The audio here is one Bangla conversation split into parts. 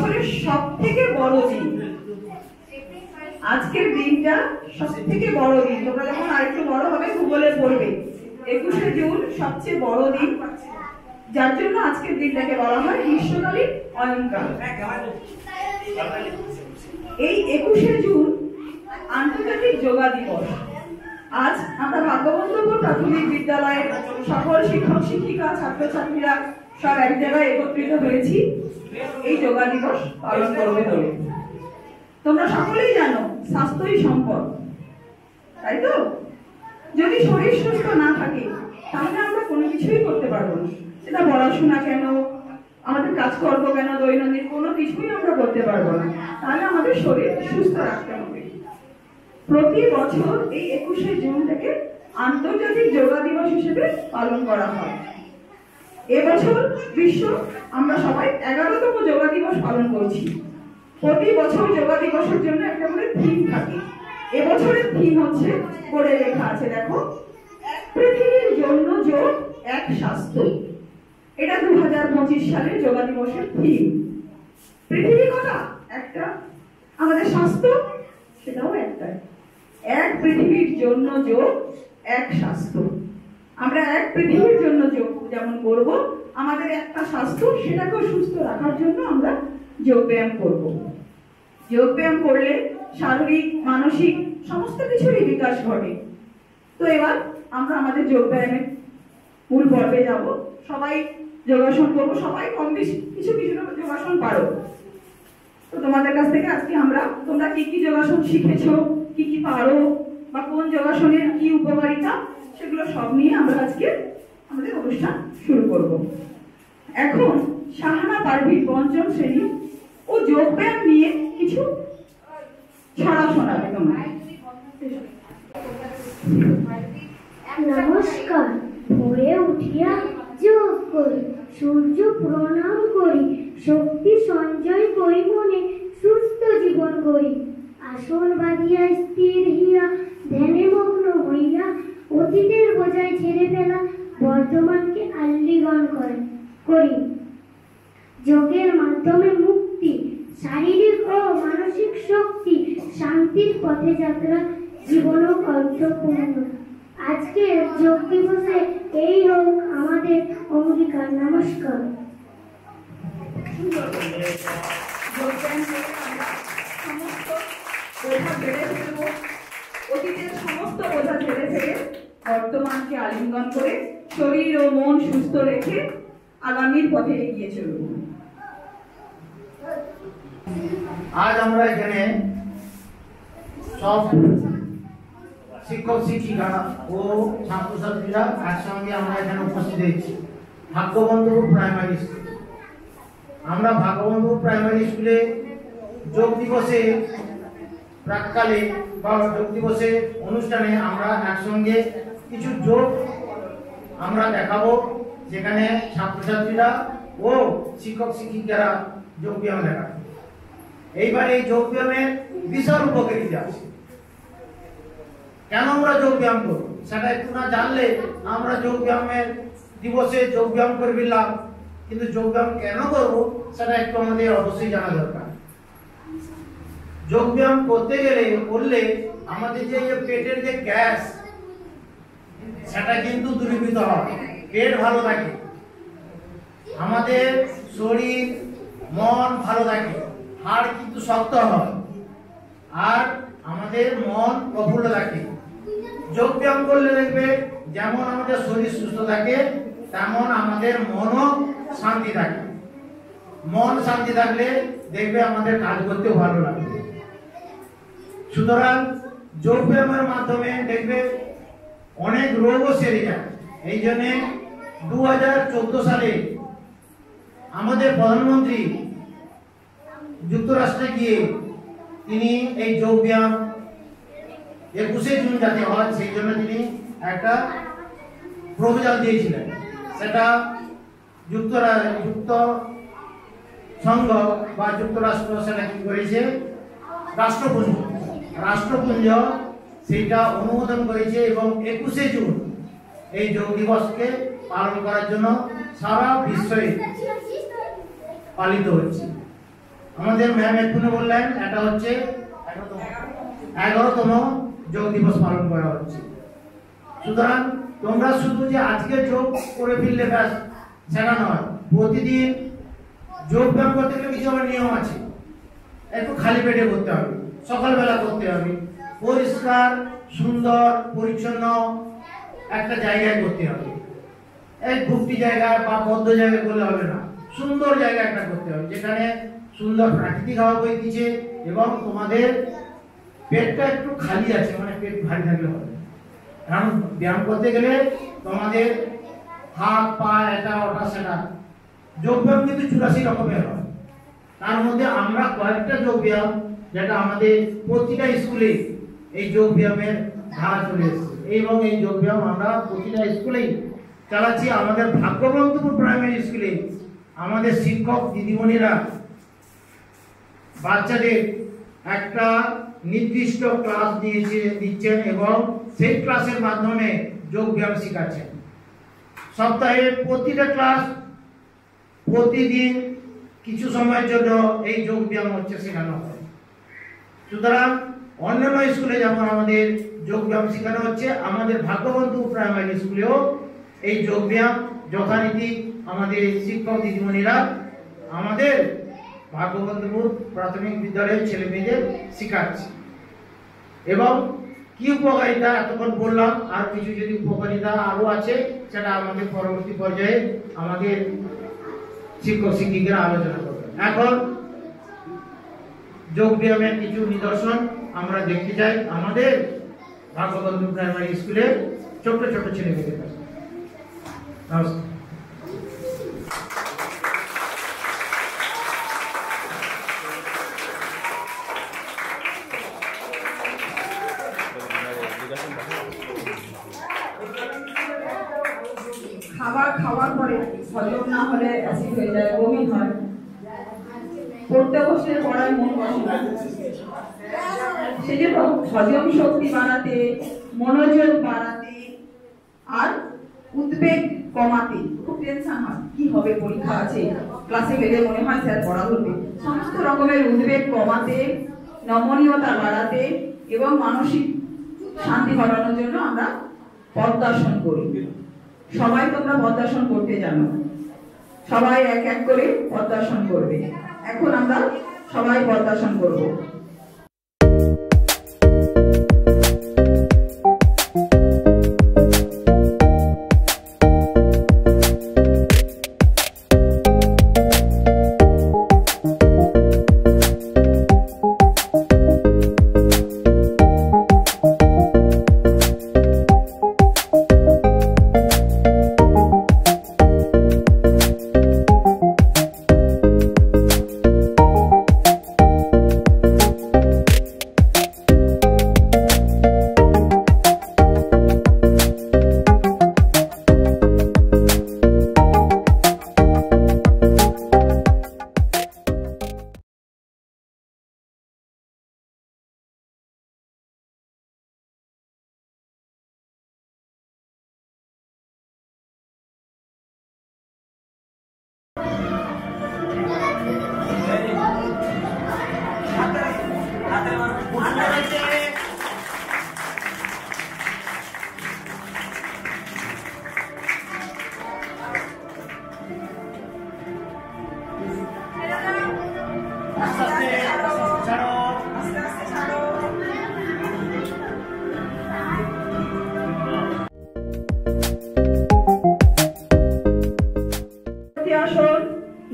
বছরের সবথেকে বড় দিন। আজকের দিনটা সবথেকে বড় দিন। তোমরা যখন আরেকটু বড় হবে ভূগোলে পড়বে 21শে জুন সবচেয়ে বড় দিন, যার জন্য আজকের দিনটাকে বলা হয় গ্রীষ্মকালীন অয়নকাল। এই 21শে জুন আন্তর্জাতিক যোগা দিবস। আজ আমরা ভাগ্যবন্ধুপুর প্রাথমিক বিদ্যালয়ের সকল শিক্ষক শিক্ষিকা ছাত্রছাত্রীরা সব এক জায়গায় একত্রিত হয়েছি এই যোগা দিবস পালন করবে বলে। তোমরা সকলেই জানো স্বাস্থ্যই সম্পদ, তাই তো? যদি শরীর সুস্থ না থাকে তাহলে আমরা কোনো কিছুই করতে পারবো না। সেটা পড়াশোনা কেন, আমাদের কাজকর্ম কেন, দৈনন্দিন কোনো কিছুই আমরা করতে পারবো না। তাহলে আমাদের শরীর সুস্থ রাখতে হবে। প্রতি বছর এই 21শে জুন থেকে আন্তর্জাতিক যোগা দিবস হিসেবে পালন করা হয়। এবছর আমরা সবাই 11তম যোগা দিবস পালন করছি। প্রতি বছর যোগা দিবসের জন্য একটা করে থিম থাকে। এবছরের থিম হচ্ছে, করে লেখা আছে দেখো, এক পৃথিবীর জন্য যোগ, এক স্বাস্থ্য। এটা 2025 সালের যোগা দিবসের থিম। পৃথিবী কটা? একটা। আমাদের স্বাস্থ্য সেটাও একটাই। এক পৃথিবীর জন্য যোগ, এক স্বাস্থ্য। আমরা এক পৃথিবীর জন্য যোগ যেমন করব, আমাদের একটা স্বাস্থ্য সেটাকেও সুস্থ রাখার জন্য আমরা যোগ ব্যায়াম করব। যোগ ব্যায়াম করলে শারীরিক মানসিক সমস্ত কিছুরই বিকাশ ঘটে। তো এবার আমরা আমাদের যোগ ব্যায়ামের মূল পর্বে যাব। সবাই যোগাসন করব, সবাই কম বেশি কিছু কিছু যোগাসন পারো। তো তোমাদের কাছ থেকে আজকে তোমরা কি কি যোগাসন শিখেছো, কি কি পারো, বা কোন যোগাসনের কি উপকারিতা, সেগুলো সব নিয়ে আমরা আজকে আমাদের অনুষ্ঠান শুরু করব। এখন শাহানা পারভীন পঞ্চম শ্রেণী ও যোগ ব্যায়াম নিয়ে কিছু ছড়া শোনাবে তোমরা। নমস্কার। ভোরে উঠিয়া যোগ করি, সূর্য প্রণাম করি, শক্তি সঞ্চয় করি, মনে সুস্থ জীবন করি। আসন বাঁধিয়া স্থির হইয়া ধ্যানে মগ্ন হইয়া অতীতের বোঝায় ছেড়ে ফেলা বর্তমানকে আলিঙ্গন করি। যোগের মাধ্যমে মুক্তি, শারীরিক ও মানসিক শক্তি, শান্তির পথে যাত্রা জীবন অর্থপূর্ণ। আজকে যোগ দিবসে এই হোক আমাদের অঙ্গীকার। নমস্কার। অতীতের সমস্ত বোঝা ছেড়ে ফেলে বর্তমানকে আলিঙ্গন করে শরীর ও মন সুস্থ রেখে আগামীর পথে এগিয়ে চলব। আজ আমরা এখানে সব শিক্ষক শিক্ষিকা ও ছাত্রছাত্রীরা একসঙ্গে আমরা এখানে উপস্থিত হয়েছি ভাগ্যবন্ধুপুর প্রাইমারি স্কুল। আমরা ভাগ্যবন্ধুপুর প্রাইমারি স্কুলে যোগ দিবসে প্রাককালে বা যোগ দিবসে অনুষ্ঠানে আমরা একসঙ্গে কিছু যোগ আমরা দেখাবো, যেখানে ছাত্রছাত্রীরা ও শিক্ষক শিক্ষিকারা যোগ ব্যায়াম দেখাবে। এইবার এই যোগ ব্যায়ামের বিশাল উপকারিতা আছে। কেন আমরা যোগ ব্যায়াম করবো সেটা একটু না জানলে আমরা যোগ ব্যায়ামের দিবসে যোগ ব্যায়াম করে ফেললাম, কিন্তু যোগ ব্যায়াম কেন করবো সেটা একটু আমাদের অবশ্যই জানা দরকার। যোগ ব্যায়াম করলে আমাদের যে পেটের যে গ্যাস সেটা কিন্তু দূরীভূত হয়, পেট ভালো থাকে, আমাদের শরীর মন ভালো থাকে, হাড় কিন্তু শক্ত হয়, আর আমাদের মন প্রফুল্ল থাকে। যোগ ব্যায়াম করলে দেখবে যেমন আমাদের শরীর সুস্থ থাকে তেমন আমাদের মনও শান্তি থাকে। মন শান্তি থাকলে দেখবে আমাদের কাজ করতেও ভালো লাগবে। সুতরাং যোগ ব্যায়ামের মাধ্যমে দেখবে অনেক রোগও সেরে যায়। এই জন্যে 2014 সালে আমাদের প্রধানমন্ত্রী যুক্তরাষ্ট্রে গিয়ে তিনি এই যোগ ব্যায়াম 21শে জুন যাতে হয় সেই জন্য তিনি একটা প্রপোজাল দিয়েছিলেন। সেটা যুক্ত সংঘ বা যুক্তরাষ্ট্র সেটা কি করেছে, রাষ্ট্রপুঞ্জ সেইটা অনুমোদন করেছে এবং 21শে জুন এই যোগ দিবসকে পালন করার জন্য সারা বিশ্বে পালিত হচ্ছে। আমাদের ম্যাম এক্ষুনি বললেন এটা হচ্ছে 11তম যোগ দিবস পালন করা হচ্ছে। সুতরাং তোমরা শুধু যে আজকে যোগ করে ফেললে ব্যাস সেটা নয়, প্রতিদিন যোগ ব্যায়াম করতে গেলে কিছু আমার নিয়ম আছে। একটু খালি পেটে করতে হবে, সকালবেলা করতে হবে, পরিষ্কার সুন্দর পরিচ্ছন্ন একটা জায়গায় করতে হবে। এই ঘুপটি জায়গায় বা বদ্ধ জায়গায় করলে হবে না, সুন্দর জায়গায় একটা করতে হবে যেখানে সুন্দর প্রাকৃতিক হাওয়া বইতেছে এবং তোমাদের পেটটা একটু খালি আছে, মানে পেট ভারী থাকলে হবে। কারণ ব্যায়াম করতে গেলে তোমাদের হাত পা এটা ওটা সেটা যোগ ব্যায়াম কিন্তু 84 রকমের হয়। তার মধ্যে আমরা কয়েকটা যোগ ব্যায়াম যেটা আমাদের প্রতিটা স্কুলে এই যোগ ব্যায়ামের ধারা চলে এসেছে এবং এই যোগ ব্যায়াম আমরা প্রতিটা স্কুলেই চালাচ্ছি। আমাদের ভাগ্যবন্তপুর প্রাইমারি স্কুলে আমাদের শিক্ষক দিদিমণিরা বাচ্চাদের একটা নির্দিষ্ট ক্লাস দিচ্ছেন এবং সেই ক্লাসের মাধ্যমে যোগ ব্যায়াম শেখাচ্ছেন। সপ্তাহে প্রতিটা ক্লাস প্রতিদিন কিছু সময়ের জন্য এই যোগ ব্যায়াম হচ্ছে শেখানো হয়। সুতরাং অন্যান্য স্কুলে যেমন আমাদের যোগ ব্যায়াম শেখানো হচ্ছে, আমাদের ভাগ্যবন্তপুর প্রাইমারি স্কুলেও এই যোগ ব্যায়াম যথারীতি আমাদের শিক্ষক দিদিমণিরা আমাদের ভাগ্যবন্তপুর প্রাথমিক বিদ্যালয়ের ছেলে মেয়েদের শেখাচ্ছে। এবং কি উপকারিতা এতক্ষণ বললাম, আর কিছু যদি উপকারিতা আরো আছে সেটা আমাদের পরবর্তী পর্যায়ে আমাদের শিক্ষক শিক্ষিকারা আলোচনা করবেন। এখন যোগ ব্যায়ামের কিছু নিদর্শন আমরা দেখতে চাই আমাদের ভাগ্যবন্ধু প্রাইমারি স্কুলের ছোট ছোট ছেলে মেয়েদের কাছে। নমস্কার। খাবার খাওয়ার পরে হজম না হলে অ্যাসিড হয়ে যায়, বমি হয়, পড়তে বসলে পড়ায় মন বসে না। সেজন্য হজম শক্তি বাড়াতে, মনোযোগ বাড়াতে আর উদ্বেগ কমাতে, খুব টেনশন হয় কি হবে, পরীক্ষা আছে, ক্লাসে গেলে মনে হয় স্যার পড়া বলবে, সমস্ত রকমের উদ্বেগ কমাতে, নমনীয়তা বাড়াতে এবং মানসিক শান্তি বাড়ানোর জন্য আমরা পদ্মাসন করি। সবাই তোমরা পদ্মাসন করতে জানো, সবাই এক এক করে পদ্মাসন করবে। এখন আমরা সবাই পদ্মাসন করব।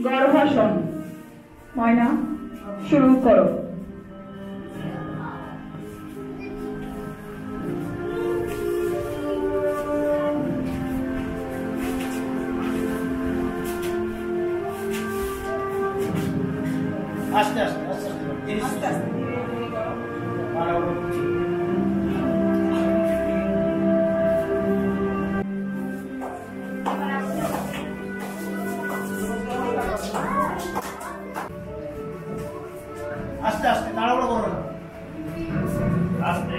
গর্ভাসন। ময়না শুরু করো। আস্তে আস্তে আস্তে আস্তে আস্তে আস্তে আস্তে তাড়াহুড়ো করো না, আস্তে।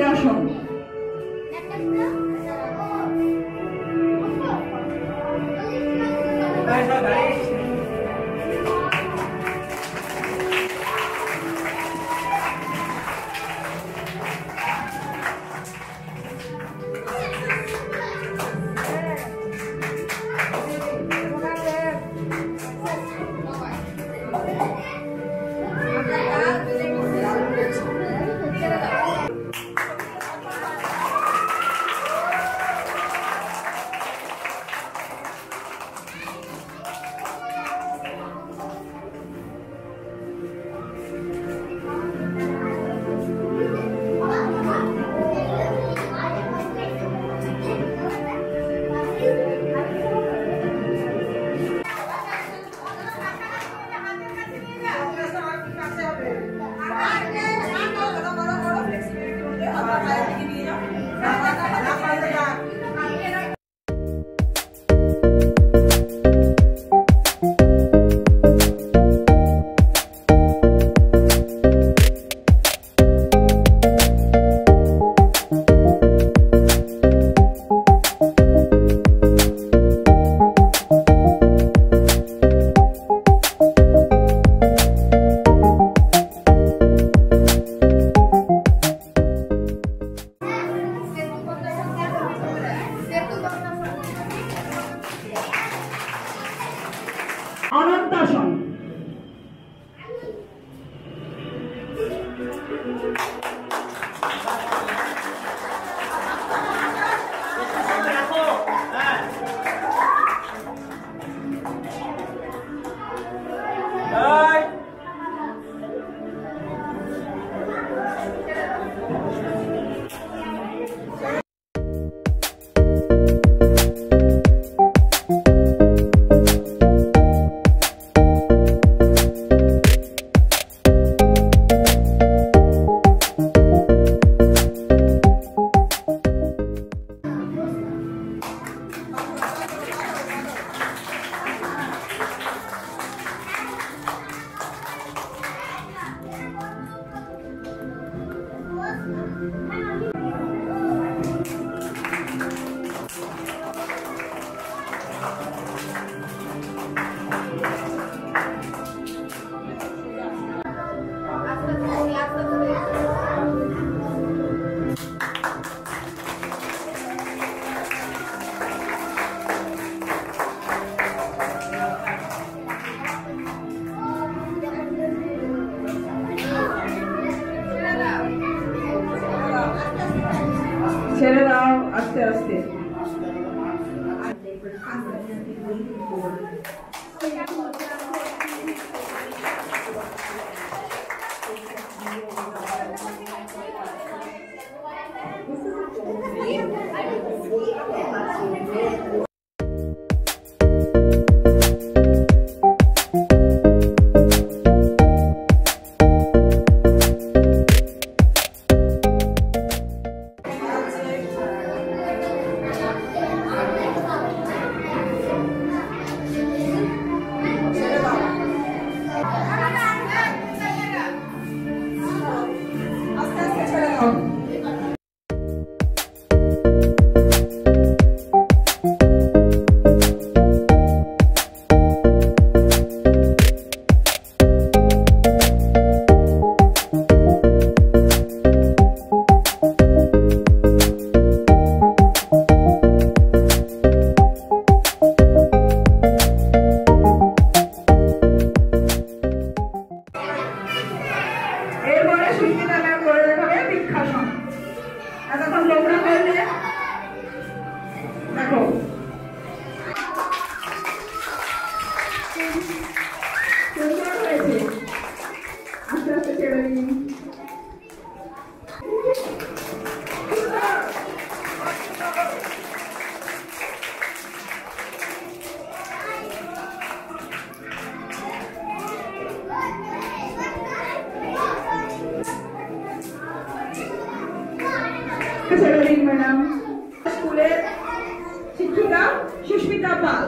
বজ্রাসন। অনন্তাসন। ছেড়ে দাও আস্তে আস্তে। ম্যাডাম স্কুলের শিক্ষিকা সুস্মিতা পাল।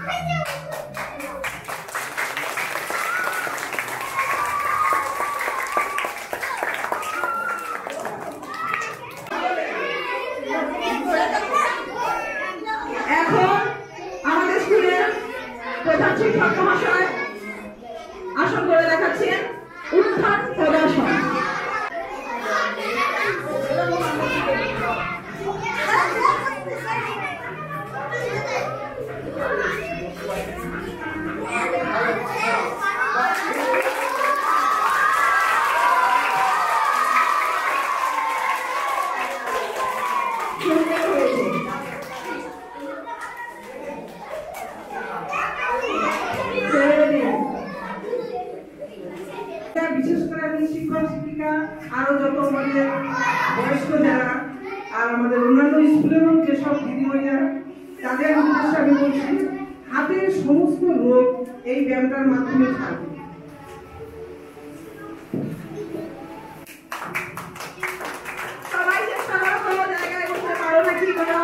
এখন আমাদের স্কুলের প্রধান শিক্ষক মহাশয় আসন করে দেখাচ্ছেন উত্থান প্রদর্শন। বিশেষ করে আমি শিক্ষক শিক্ষিকা আরো যত আমাদের বয়স্ক যারা আর আমাদের অন্যান্য স্কুলেরও যেসব দিদিমণিরা তাদের উদ্দেশ্যে আমি বলছি হাতের সমস্ত রোগ এই ব্যায়ামটার মাধ্যমে সারবে। সবাই চেষ্টা করো কোনো জায়গায় বসতে পারো নাকি কোনো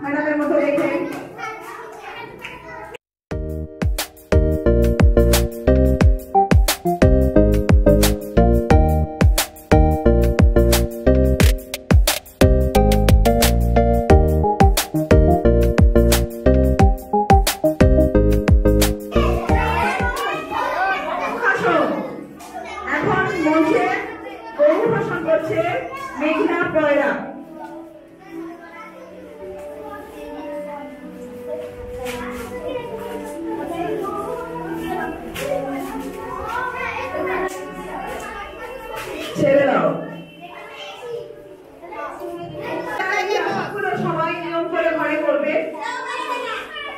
ম্যাডামের মতো রেখে। এখন মঞ্চে অভিভাষণ করছে মেঘনা পয়রা। ছেড়ে দাও। সবাই নিয়ম করে ঘরে করবে।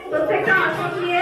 প্রত্যেকটা আসন নিয়ে